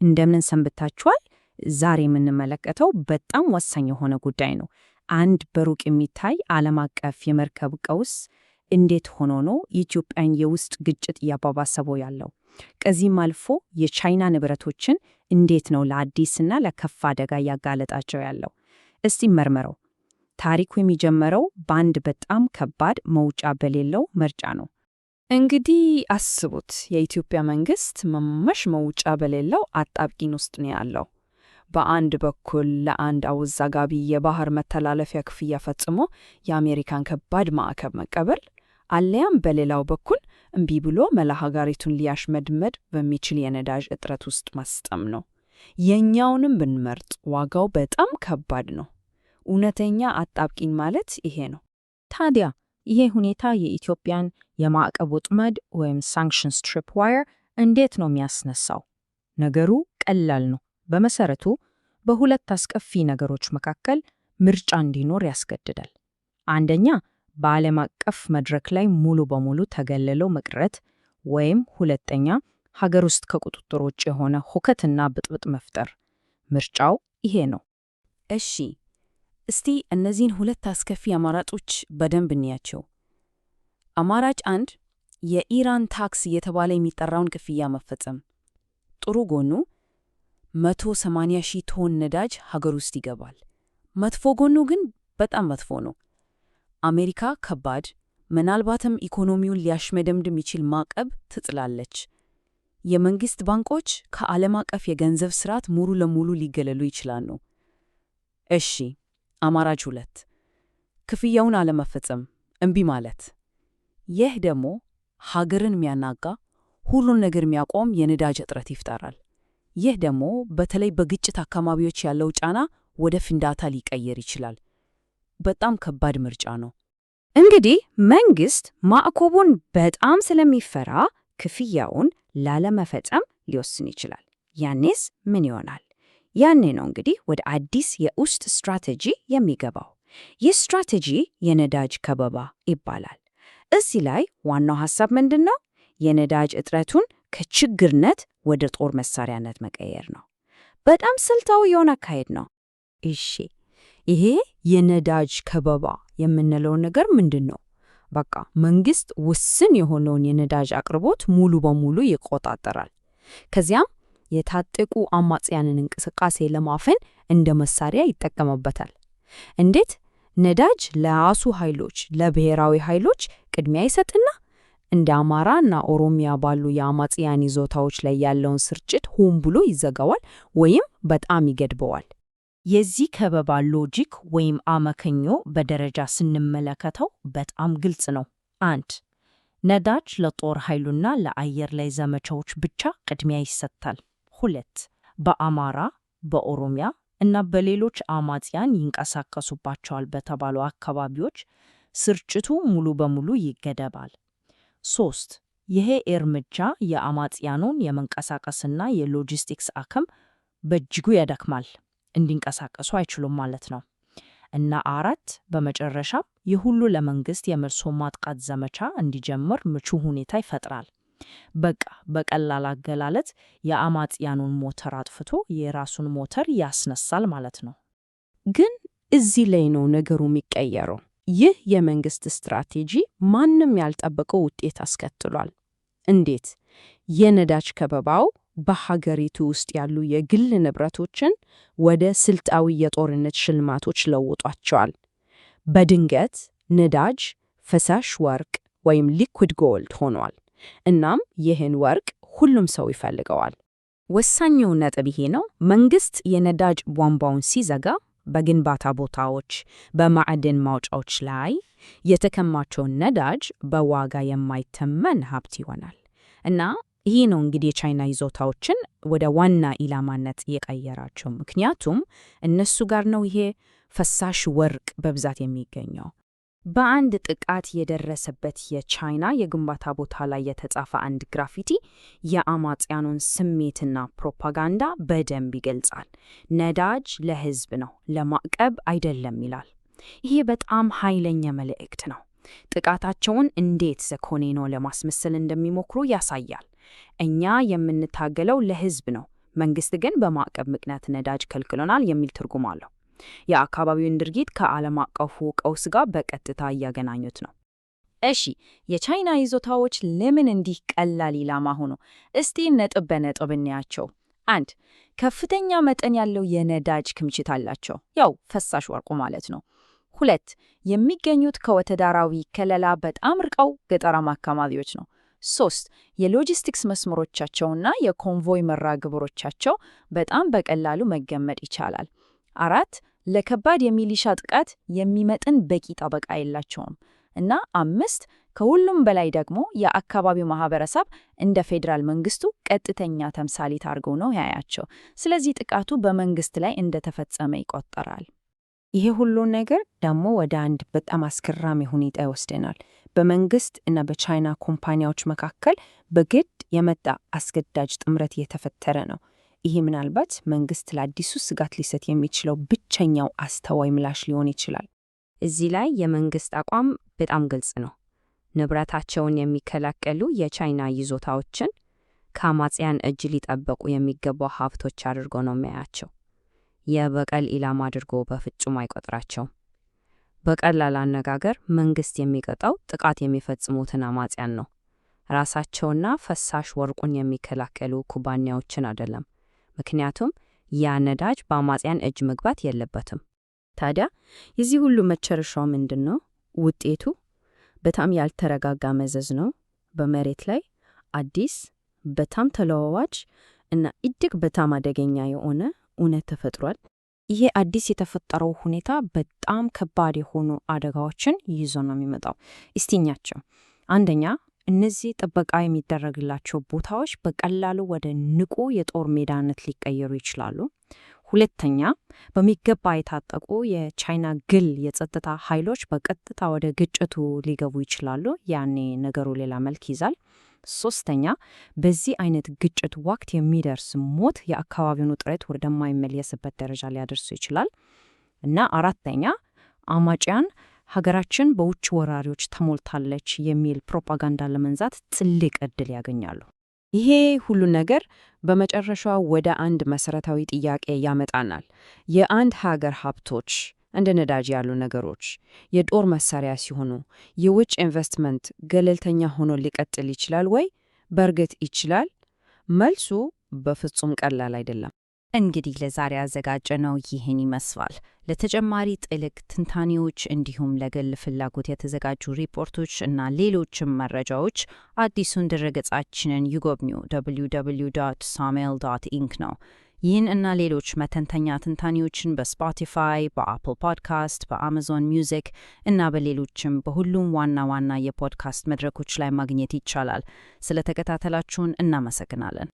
እንደምን ሰንብታችኋል? ዛሬ የምንመለከተው በጣም ወሳኝ የሆነ ጉዳይ ነው። አንድ በሩቅ የሚታይ ዓለም አቀፍ የመርከብ ቀውስ እንዴት ሆኖ ነው የኢትዮጵያን የውስጥ ግጭት እያባባሰበው ያለው? ከዚህም አልፎ የቻይና ንብረቶችን እንዴት ነው ለአዲስና ለከፋ አደጋ እያጋለጣቸው ያለው? እስቲ መርምረው። ታሪኩ የሚጀምረው በአንድ በጣም ከባድ መውጫ በሌለው ምርጫ ነው። እንግዲህ አስቡት፣ የኢትዮጵያ መንግስት መውጫ በሌለው አጣብቂኝ ውስጥ ነው ያለው። በአንድ በኩል ለአንድ አወዛጋቢ የባህር መተላለፊያ ክፍያ ፈጽሞ የአሜሪካን ከባድ ማዕቀብ መቀበል፣ አለያም በሌላው በኩል እምቢ ብሎ መላ ሀገሪቱን ሊያሽመድመድ በሚችል የነዳጅ እጥረት ውስጥ ማስጠም ነው። የኛውንም ብንመርጥ ዋጋው በጣም ከባድ ነው። እውነተኛ አጣብቂኝ ማለት ይሄ ነው። ታዲያ ይሄ ሁኔታ የኢትዮጵያን የማዕቀብ ወጥመድ ወይም ሳንክሽንስ ትሪፕ ዋየር እንዴት ነው የሚያስነሳው? ነገሩ ቀላል ነው። በመሰረቱ በሁለት አስከፊ ነገሮች መካከል ምርጫ እንዲኖር ያስገድዳል። አንደኛ፣ በዓለም አቀፍ መድረክ ላይ ሙሉ በሙሉ ተገልለው መቅረት፣ ወይም ሁለተኛ፣ ሀገር ውስጥ ከቁጥጥር ውጭ የሆነ ሁከትና ብጥብጥ መፍጠር። ምርጫው ይሄ ነው። እሺ፣ እስቲ እነዚህን ሁለት አስከፊ አማራጮች በደንብ እንያቸው። አማራጭ 1፣ የኢራን ታክስ እየተባለ የሚጠራውን ክፍያ መፈጸም። ጥሩ ጎኑ 180,000 ቶን ነዳጅ ሀገር ውስጥ ይገባል። መጥፎ ጎኑ ግን በጣም መጥፎ ነው። አሜሪካ ከባድ፣ ምናልባትም ኢኮኖሚውን ሊያሽመደምድ የሚችል ማዕቀብ ትጥላለች። የመንግስት ባንኮች ከዓለም አቀፍ የገንዘብ ስርዓት ሙሉ ለሙሉ ሊገለሉ ይችላሉ። እሺ፣ አማራጭ 2፣ ክፍያውን አለመፈጸም፣ እምቢ ማለት። ይህ ደግሞ ሀገርን የሚያናጋ፣ ሁሉን ነገር የሚያቆም የነዳጅ እጥረት ይፈጠራል። ይህ ደግሞ በተለይ በግጭት አካባቢዎች ያለው ጫና ወደ ፍንዳታ ሊቀየር ይችላል። በጣም ከባድ ምርጫ ነው። እንግዲህ መንግስት ማዕቀቡን በጣም ስለሚፈራ ክፍያውን ላለመፈጸም ሊወስን ይችላል። ያኔስ ምን ይሆናል? ያኔ ነው እንግዲህ ወደ አዲስ የውስጥ ስትራቴጂ የሚገባው። ይህ ስትራቴጂ የነዳጅ ከበባ ይባላል። እዚህ ላይ ዋናው ሐሳብ ምንድን ነው? የነዳጅ እጥረቱን ከችግርነት ወደ ጦር መሳሪያነት መቀየር ነው። በጣም ስልታዊ የሆነ አካሄድ ነው። እሺ፣ ይሄ የነዳጅ ከበባ የምንለው ነገር ምንድን ነው? በቃ መንግስት ውስን የሆነውን የነዳጅ አቅርቦት ሙሉ በሙሉ ይቆጣጠራል። ከዚያም የታጠቁ አማጽያንን እንቅስቃሴ ለማፈን እንደ መሳሪያ ይጠቀምበታል። እንዴት? ነዳጅ ለራሱ ኃይሎች፣ ለብሔራዊ ኃይሎች ቅድሚያ ይሰጥና እንደ አማራ እና ኦሮሚያ ባሉ የአማጽያን ይዞታዎች ላይ ያለውን ስርጭት ሆን ብሎ ይዘጋዋል ወይም በጣም ይገድበዋል። የዚህ ከበባ ሎጂክ ወይም አመክንዮ በደረጃ ስንመለከተው በጣም ግልጽ ነው። 1. ነዳጅ ለጦር ኃይሉና ለአየር ላይ ዘመቻዎች ብቻ ቅድሚያ ይሰጣል። 2. በአማራ፣ በኦሮሚያ እና በሌሎች አማጽያን ይንቀሳቀሱባቸዋል በተባሉ አካባቢዎች ስርጭቱ ሙሉ በሙሉ ይገደባል። 3. ይሄ እርምጃ የአማጽያኑን የመንቀሳቀስና የሎጂስቲክስ አቅም በእጅጉ ያደክማል፣ እንዲንቀሳቀሱ አይችሉም ማለት ነው። እና 4. በመጨረሻ ይህ ሁሉ ለመንግስት የመልሶ ማጥቃት ዘመቻ እንዲጀምር ምቹ ሁኔታ ይፈጥራል። በቃ በቀላል አገላለጽ የአማጽያኑን ሞተር አጥፍቶ የራሱን ሞተር ያስነሳል ማለት ነው። ግን እዚህ ላይ ነው ነገሩ የሚቀየረው። ይህ የመንግስት ስትራቴጂ ማንም ያልጠበቀው ውጤት አስከትሏል። እንዴት? የነዳጅ ከበባው በሀገሪቱ ውስጥ ያሉ የግል ንብረቶችን ወደ ስልታዊ የጦርነት ሽልማቶች ለውጧቸዋል። በድንገት ነዳጅ ፈሳሽ ወርቅ ወይም ሊኩዊድ ጎልድ ሆኗል። እናም ይህን ወርቅ ሁሉም ሰው ይፈልገዋል። ወሳኙ ነጥብ ይሄ ነው። መንግስት የነዳጅ ቧንቧውን ሲዘጋ በግንባታ ቦታዎች፣ በማዕድን ማውጫዎች ላይ የተከማቸውን ነዳጅ በዋጋ የማይተመን ሀብት ይሆናል። እና ይህ ነው እንግዲህ የቻይና ይዞታዎችን ወደ ዋና ኢላማነት የቀየራቸው። ምክንያቱም እነሱ ጋር ነው ይሄ ፈሳሽ ወርቅ በብዛት የሚገኘው። በአንድ ጥቃት የደረሰበት የቻይና የግንባታ ቦታ ላይ የተጻፈ አንድ ግራፊቲ የአማጽያኑን ስሜትና ፕሮፓጋንዳ በደንብ ይገልጻል። ነዳጅ ለህዝብ ነው፣ ለማዕቀብ አይደለም ይላል። ይሄ በጣም ኃይለኛ መልእክት ነው። ጥቃታቸውን እንዴት ዘኮኔኖ ለማስመሰል እንደሚሞክሩ ያሳያል። እኛ የምንታገለው ለህዝብ ነው፣ መንግስት ግን በማዕቀብ ምክንያት ነዳጅ ከልክሎናል የሚል ትርጉም አለው። የአካባቢውን ድርጊት ከዓለም አቀፉ ቀውስ ጋር በቀጥታ እያገናኙት ነው። እሺ፣ የቻይና ይዞታዎች ለምን እንዲህ ቀላል ኢላማ ሆኑ? እስቲ ነጥብ በነጥብ እናያቸው። 1. ከፍተኛ መጠን ያለው የነዳጅ ክምችት አላቸው፣ ያው ፈሳሽ ወርቁ ማለት ነው። 2. የሚገኙት ከወታደራዊ ከለላ በጣም ርቀው ገጠራማ አካባቢዎች ነው። 3. የሎጂስቲክስ መስመሮቻቸውና የኮንቮይ መርሃ ግብሮቻቸው በጣም በቀላሉ መገመት ይቻላል። 4. ለከባድ የሚሊሻ ጥቃት የሚመጥን በቂ ጠበቃ የላቸውም። እና 5. ከሁሉም በላይ ደግሞ የአካባቢው ማህበረሰብ እንደ ፌዴራል መንግስቱ ቀጥተኛ ተምሳሌት አድርገው ነው ያያቸው። ስለዚህ ጥቃቱ በመንግስት ላይ እንደተፈጸመ ይቆጠራል። ይሄ ሁሉ ነገር ደግሞ ወደ አንድ በጣም አስገራሚ ሁኔታ ይወስደናል። በመንግስት እና በቻይና ኩባንያዎች መካከል በግድ የመጣ አስገዳጅ ጥምረት እየተፈጠረ ነው። ይሄ ምናልባት መንግስት ለአዲሱ ስጋት ሊሰጥ የሚችለው ብቸኛው አስተዋይ ምላሽ ሊሆን ይችላል። እዚህ ላይ የመንግስት አቋም በጣም ግልጽ ነው። ንብረታቸውን የሚከላከሉ የቻይና ይዞታዎችን ከአማጽያን እጅ ሊጠበቁ የሚገባው ሀብቶች አድርጎ ነው የሚያያቸው። የበቀል ኢላማ አድርጎ በፍጹም አይቆጥራቸውም። በቀላል አነጋገር መንግስት የሚቀጣው ጥቃት የሚፈጽሙትን አማጽያን ነው፣ ራሳቸውና ፈሳሽ ወርቁን የሚከላከሉ ኩባንያዎችን አይደለም። ምክንያቱም ያ ነዳጅ በአማጽያን እጅ መግባት የለበትም። ታዲያ የዚህ ሁሉ መጨረሻው ምንድን ነው? ውጤቱ በጣም ያልተረጋጋ መዘዝ ነው። በመሬት ላይ አዲስ በጣም ተለዋዋጭ እና እጅግ በጣም አደገኛ የሆነ እውነት ተፈጥሯል። ይሄ አዲስ የተፈጠረው ሁኔታ በጣም ከባድ የሆኑ አደጋዎችን ይዞ ነው የሚመጣው። እስቲኛቸው አንደኛ፣ እነዚህ ጥበቃ የሚደረግላቸው ቦታዎች በቀላሉ ወደ ንቁ የጦር ሜዳነት ሊቀየሩ ይችላሉ። ሁለተኛ፣ በሚገባ የታጠቁ የቻይና ግል የጸጥታ ኃይሎች በቀጥታ ወደ ግጭቱ ሊገቡ ይችላሉ። ያኔ ነገሩ ሌላ መልክ ይዛል። ሶስተኛ፣ በዚህ አይነት ግጭት ወቅት የሚደርስ ሞት የአካባቢውን ውጥረት ወደማይመለስበት ደረጃ ሊያደርሱ ይችላል። እና አራተኛ፣ አማጽያን ሀገራችን በውጭ ወራሪዎች ተሞልታለች የሚል ፕሮፓጋንዳ ለመንዛት ትልቅ ዕድል ያገኛሉ። ይሄ ሁሉ ነገር በመጨረሻ ወደ አንድ መሰረታዊ ጥያቄ ያመጣናል። የአንድ ሀገር ሀብቶች እንደ ነዳጅ ያሉ ነገሮች የጦር መሳሪያ ሲሆኑ የውጭ ኢንቨስትመንት ገለልተኛ ሆኖ ሊቀጥል ይችላል ወይ? በእርግጥ ይችላል። መልሱ በፍጹም ቀላል አይደለም። እንግዲህ ለዛሬ ያዘጋጀነው ይህን ይመስላል። ለተጨማሪ ጥልቅ ትንታኔዎች እንዲሁም ለግል ፍላጎት የተዘጋጁ ሪፖርቶች እና ሌሎችም መረጃዎች አዲሱን ድረገጻችንን ይጎብኙ። www.samuel.inc ነው። ይህን እና ሌሎች መተንተኛ ትንታኔዎችን በስፖቲፋይ፣ በአፕል ፖድካስት፣ በአማዞን ሚውዚክ እና በሌሎችም በሁሉም ዋና ዋና የፖድካስት መድረኮች ላይ ማግኘት ይቻላል። ስለተከታተላችሁን እናመሰግናለን።